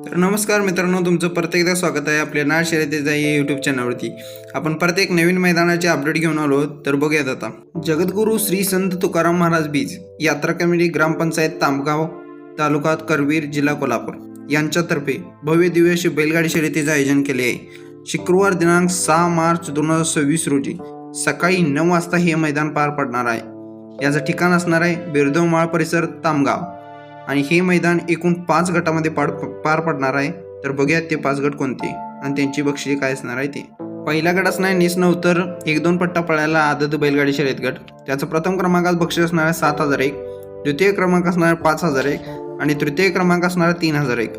तर नमस्कार मित्रांनो, तुमचं परत एकदा स्वागत आहे आपल्या नाळ शर्यतीचा या यूट्यूब चॅनलवरती। आपण परत एक नवीन मैदानाचे अपडेट घेऊन आलो, तर बघूयात आता। जगद्गुरू श्री संत तुकाराम महाराज बीज यात्रा कमिटी ग्रामपंचायत तामगाव तालुका करवीर जिल्हा कोल्हापूर यांच्यातर्फे भव्य दिव्य अशी बैलगाडी शर्यतीचे आयोजन केले आहे। शुक्रवार दिनांक 6 मार्च 2026 रोजी सकाळी 9 वाजता हे मैदान पार पडणार आहे। याचं ठिकाण असणार आहे बिरदोमाळ परिसर तामगाव आणि हे मैदान एकूण 5 गटामध्ये पार पडणार आहे। तर बघूयात ते 5 गट कोणते आणि त्यांची बक्षिसे काय असणार आहे ते। पहिला गट असणार आहे निस नवतर 1-2 पट्टा पळायला आदत बैलगाडी शर्यत गट। त्याचा प्रथम क्रमांकात बक्षीस असणार आहे 7001, द्वितीय क्रमांक असणार आहे 5001 आणि तृतीय क्रमांक असणार आहे 3001।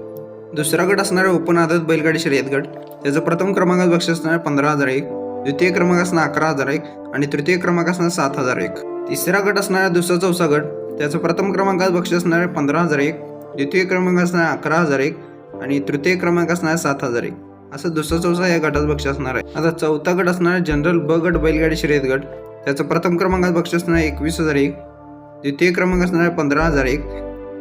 दुसरा गट असणार आहे ओपन आदत बैलगाडी शर्यत गट। त्याचा प्रथम क्रमांकात बक्षीस असणार आहे 15001, द्वितीय क्रमांक असणार 11001 आणि तृतीय क्रमांक असणार 7001। तिसरा गट असणार आहे दुसरा चौसा गट। त्याचा प्रथम क्रमांकात बक्षीस असणार आहे 15001, द्वितीय क्रमांक असणार 11001 आणि तृतीय क्रमांक असणार 7001। असं दुसरा चौसा या गटात बक्षीस असणार आहे। आता चौथा गट असणार आहे जनरल ब गट बैलगाडी शर्यत गट। त्याचा प्रथम क्रमांकात बक्षीस असणार आहे 21001, द्वितीय क्रमांक असणार आहे 15001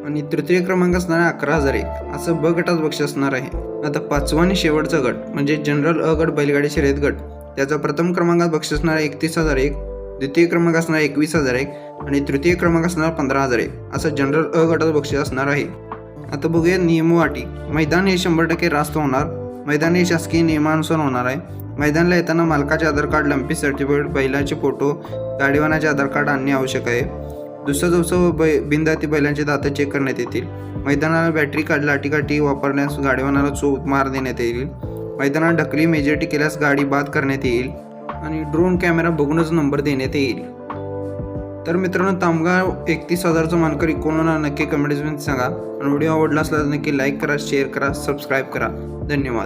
आणि तृतीय क्रमांक असणार आहे 11001। असं ब गटात बक्षीस असणार आहे। आता पाचवा आणि शेवटचा गट म्हणजे जनरल अ गट बैलगाडी शर्यत गट। त्याचा प्रथम क्रमांकात बक्षीस असणार आहे 31001, द्वितीय क्रमांक असणार 21001 आणि तृतीय क्रमांक असणार 15001। असं जनरल अ गटात बक्षीस असणार आहे। आता बघूया नियम व अटी। मैदान हे 100% रास्त होणार। मैदान हे शासकीय नियमानुसार होणार आहे। मैदानाला येताना मालकाचे आधार कार्ड, लंपी सर्टिफिकेट, बैलाचे फोटो, गाडीवानाचे आधार कार्ड आणणे आवश्यक आहे। दुसरा चौसा व बिनदाती बैलांचे दात चेक करण्यात येतील। मैदानाला बॅटरी कार्ड, लाठीकाठी वापरल्यास गाडीवानाला चोप मार देण्यात येईल। मैदानात ढकली मेजॉरिटी केल्यास गाडी बाद करण्यात येईल आणि ड्रोन कॅमेरा बघूनच नंबर देण्यात येईल। तर मित्रांनो, तामगाव 31000चा मानकरी कोण होणार नक्की कमेंट्समध्ये सांगा आणि व्हिडिओ आवडला असल्यास नक्की लाईक करा, शेअर करा, सबस्क्राईब करा। धन्यवाद।